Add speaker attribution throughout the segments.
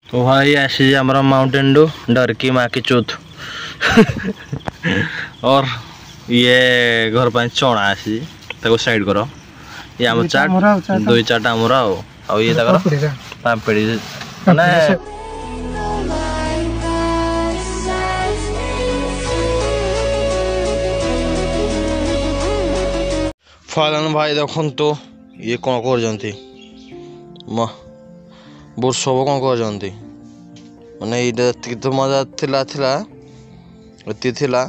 Speaker 1: तो भाई ऐसी हमारा माउंटेन डू डर की माँ की चूत और ये घर पर चौड़ा आसी ताको साइड करो ये आम चाट दुई चाट आमर आउ ये पापड़ी माने फलन भाई देखन तो ये कौन कर सब कौन कर माने ये तो मजा थिला थिला एति थिला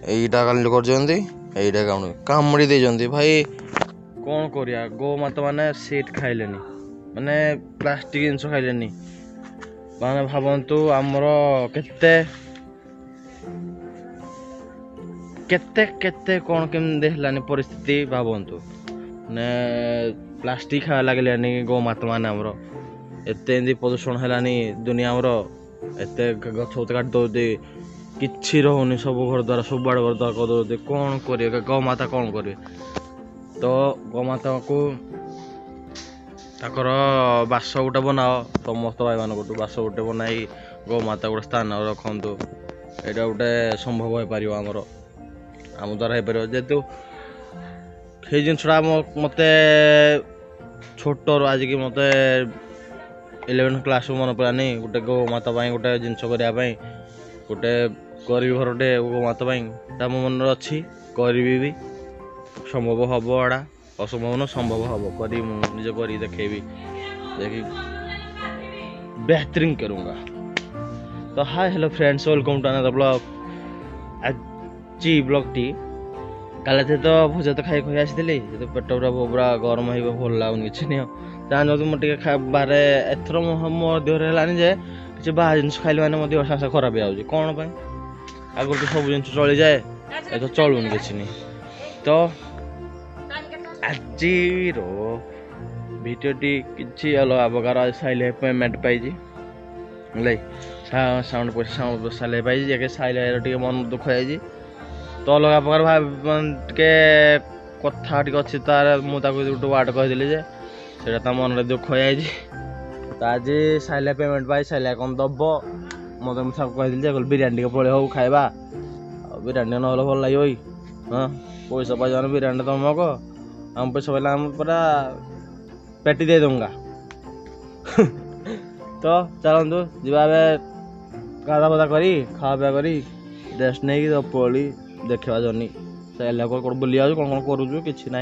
Speaker 1: एटा खाली कर कामुड़ी दे भाई कौन करिया गो मत माने सीट खाइलेनी माने प्लास्टिक जिनस खाइलेनी माने भावंतु आमर केते केते केते कौन केम देखलानी परिस्थिति भावंतु ने प्लास्टिक खा लागलानी गो मात माने आमर एते एंदी प्रदूषण हेलानी दुनिया आमर एते गछ काट दौदे किछि रहुनी सब घर द्वारा सब बड़ घर द्वारा कर दौदे कौन करिए गौ माता कौन करिए तो गौ माता को ताकर बास गोटे बनाओ समस्त भाई मान बास गोटे बनाई गौ माता गोटे स्थान रखु यहाँ गोटे संभव हो पार आम द्वारा हो पार जेहेतु ये जिनसा मत छोट आज की मत 11 क्लास मन पड़ानी गोटे गौ माता गोटे जिनस करने गोटे गरीब घरटे गौ माता मो मन अच्छी करी भी संभव हम एड़ा असंभव न संभव हम करी निज कर देखेबी देखी बेहतरीन करूँगा। तो hi hello friends welcome to another blog. आज ब्लॉग टी काले थे तो भोज तो खाई खुई आसी तो पेट पूरा गरम हो भल लगुन कि नहीं जान मुझे बाहर एथर मो देहर है जे किसी बाहर जिन खाइले मैंने मो देह सांस खराब हो कौन आगुरी तो सब जिन चली जाए ये तो चलुन कि नहीं। तो आज भिडियोटी किसी अलग प्रकार साइल पेमेंट पाई साउंड पैसा साइल पाई साइल टे मन दुख है तो अलग प्रकार भाव टे कथा अच्छी तार मुझे गोटे वार्ड कहीदेली से मन में दुख है तो आज साइल पेमेंट पाई साइल कौन दब मत कहीदेली बिरियानी पड़े हो खाଇବା बिरियानी ना भल लगे हाँ पैसा पाई बिरियानी तुम मग हम पैसा पाइला पूरा पेटी दे दूंगा तो चलतु जा गाधा बधा करी खावा पिया करी रेस्ट नहीं तो पड़ी देखा जर्नी साइल कौन बुली जाऊँ कौन कौन करूँ कि ना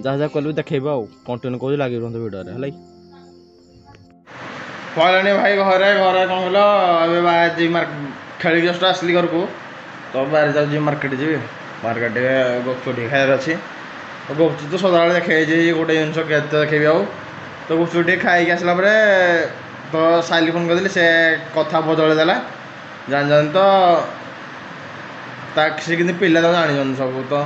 Speaker 1: जहाँ जहाँ कल देखेबा कंटिन्यू कर लगे रुहतु भिडियो है पहले भाई घरे घरे कौन कल खेल जस्ट आसली घर को तो बाहर जाऊँ मार्केट जी मार्केट गुपचुप खाइबार अच्छी गुपचुप तो सदा देखे गोटे जिनस देखेबी आउ तो गुपचुप खाई आसला तो साइल फोन कर से कथा बदल देला जान जान तो कि पिला तो जानी सब तो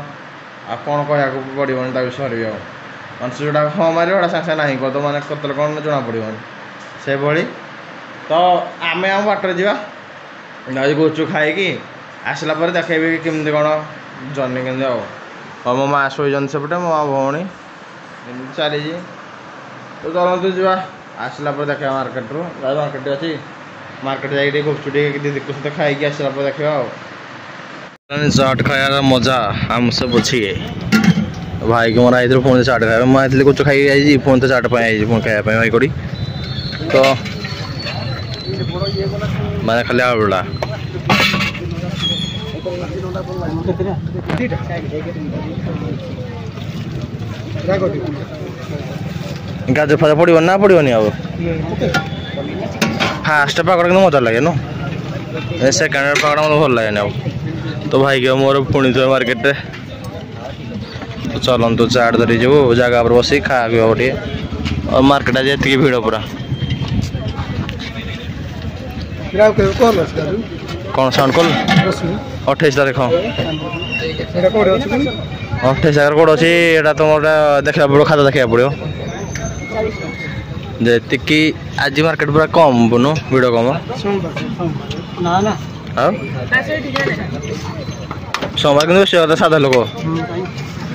Speaker 1: आ कौन कह पड़ोनी विषय भी मनुष्य जोटा हाँ मारे सागे ना कर तो मैंने कतल कौन जना पड़ोनी से भली तो आम आम बाटर जा गुपचुप खाई आसला देखेबी केमती कौन जर्नी केमती और मो माँ शोन सेपटे मो माँ भौणी चली तो चलतु जा आसला देखा मार्केट रू मार्केट अच्छी मार्केट जाए गुपचुप दीदी सहित खाई आसला देखा चाट खायार मजा हमसे बुझिए भाई को आई फोन चाट खाया मुझे कुछ खाई आई फोन तो चाट पाई फोन खाया भाई करी तो मैंने खाली आलूला गाजर फाजर पड़ो ना पड़ोनी अब फास्ट पकड़ के मजा लगे नो सेकेंड पकड़ मतलब भल लगे अब तो भाई के मोर पुणी थे मार्केट रे तो चलतु चाट धरी जो जगह पर बस खा गोटे और मार्केट आज ये भिड़ पूरा कौन साउंड कल 28 तारीख 28 तारीख कौन अच्छी यहाँ तुम देखा पड़ो खाता देखा पड़ो जी आज मार्केट पूरा कम बुनु भिड़ कम सोमवार कि बेस साधा लोक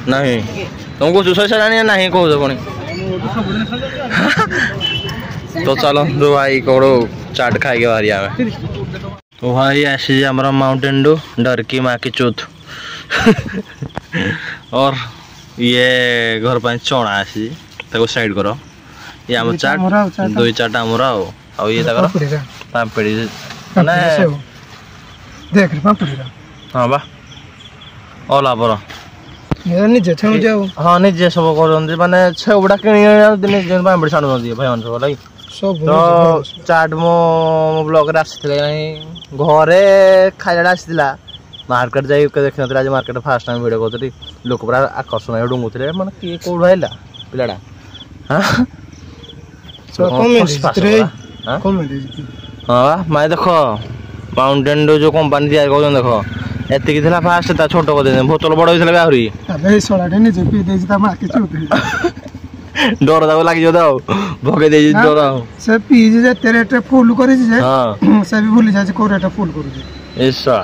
Speaker 1: ना तुमको चुष सारा ना कौन पुणी तो चलो तो भाई कौड़ो चाट खाई के बाहरी आवे तो भाई आसी हमारा माउंटेन डू डर की माँ की चूत और ये घर पर चौड़ा आसी ताको साइड करो ये आम चाट दुई चाट आमर आउ ये पापड़ी माने
Speaker 2: देख पापड़ी
Speaker 1: हाँ बा ओला पर
Speaker 2: निजे छाणु जाऊ
Speaker 1: हाँ निजे सब करते माने छेउड़ा किणी दिन पापड़ी छाणुंट भाई मान सब लगे तो चाट मो ब्लॉग रे आसीथिले घरे खाइला आसीथिला मार्केट जाई देख नथिला आज मार्केट फास्ट टाइम वीडियो करथि लोक पूरा आकर्षण डुंगुथिले माने की कोड भाईला पिलाडा हां हाँ माय देख माउंटेन डू जो कंपनी तैयार कर देखो एतिक थिला फास्ट ता छोट कर दे बोतल बड़ होइसला बाहरी
Speaker 2: अबे सोलाटे निजे पी देछि ता माके चुते
Speaker 1: डर दाव लागी जदा भगे दे डर
Speaker 2: से पी जे तेरे टे फुल करि जे
Speaker 1: हां
Speaker 2: से भी भूली जाय को रेटा फुल करू जे
Speaker 1: ऐसा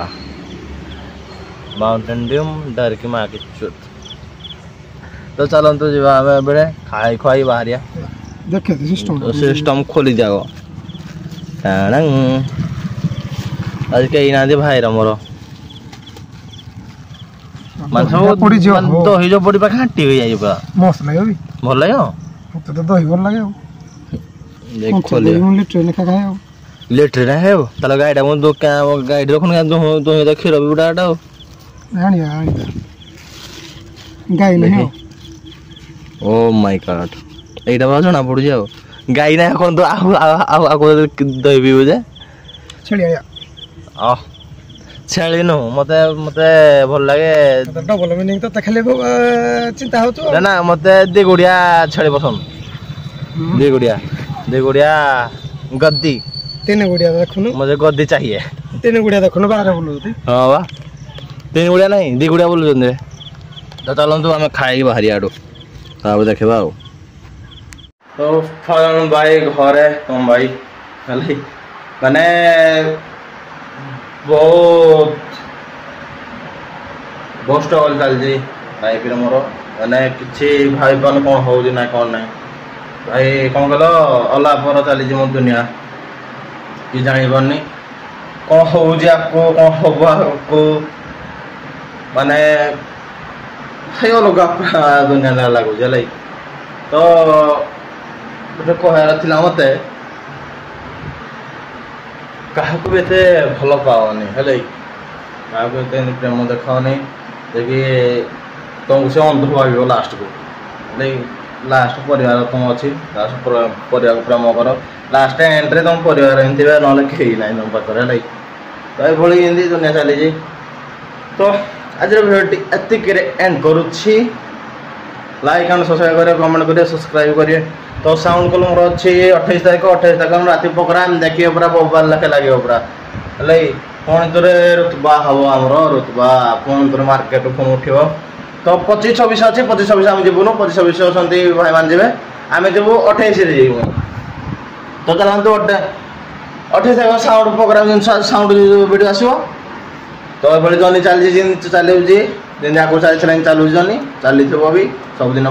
Speaker 1: माउंटेन ड्यू डर की मां की चुत तो चलन तो जीवा हमें बड़े खाई खाई बाहरिया
Speaker 2: देखे
Speaker 1: सिस्टम खोली जाओ आज कहीं ना दे भाई मोर मान सब दही जो पड़ी पाखे हाटी हो जाए पूरा
Speaker 2: मस्त लगे भी
Speaker 1: भल लगे
Speaker 2: तो दही भल लगे
Speaker 1: देख खोले लिटर ना है ताले गाइडा मो दो क्या गाइड रखन दो दो खीर भी उडाटा
Speaker 2: आनी आनी गाय नहीं
Speaker 1: ओ माय गॉड এইটা ভালো না পড়ে যাও গাই না এখন তো আও দই পিবো যে
Speaker 2: छेली आया
Speaker 1: छेली नु मते मते भल लागे
Speaker 2: डबल मीनिंग तो खाली चिंता हो तो
Speaker 1: ना मते देगुड़िया छेली पसंद देगुड़िया गद्दी
Speaker 2: तीन गुड़िया देखुनु
Speaker 1: मुझे गद्दी चाहिए
Speaker 2: तीन गुड़िया देखुनु बाहर बोलुती
Speaker 1: हां बा तीन गुड़िया नहीं दी गुड़िया बोलु जंदे तो चलंतु हमें खाई बाहरी आडो ताब देखबा तो फलन भाई घरे तुम भाई खाली माने बहुत स्ट्रगल चलती लाइफ मोर माने किसी भाई पान कौन हो ना कौन ना भाई कौन कल अला पर चली मो दुनिया कि जानी पारनी कौन हो कौन हम आपको माने भाई अलग दुनिया लगुच तो गोटे कहर था मत क्या भी भल पाओनी है क्या प्रेम देखाओनी देखिए तुमको से अंध भाव लास्ट को लास्ट परिवार तुम अच्छी लास्ट परिवार प्रेम कर लास्ट एंड रे तुम परिवार एमती ना कहीं ना तुम पाखे है तो ये दुनिया चली तो आज भिडियो एतिक एंड करुच्छी लाइक एंड सब्सक्राइब करें कमेंट करें सब्सक्राइब करिए तो साउंड कल मोर अच्छी 28 तारीख राति प्रोग्राम देखिए पूरा मोबाइल लेखे लगे पूरा है पुणी थोड़े रुतबा हम आमर रुतबा पुणी थोड़े मार्केट पुणी उठो तो 25-26 अच्छे 25-26 आम जीवन 25-26 अच्छा भाई मान जी आम जीवु 28 जीवु तो चलते 28 तारीख साउंड प्रोग्राम साउंड वीडियो आसो तो ये जर्नी चलुची दिन आगे चलती चलुची जर्नी चली भी सबुदिन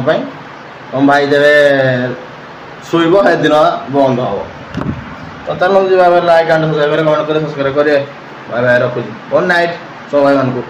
Speaker 1: तुम भाई देवे शुभ है दिन बंद हम तो चलो लाइक एंड सब्सक्राइब कमेंट कर सब्सक्राइब करें भाई भाई रखुच्छी गुड नाइट सब भाई मान को।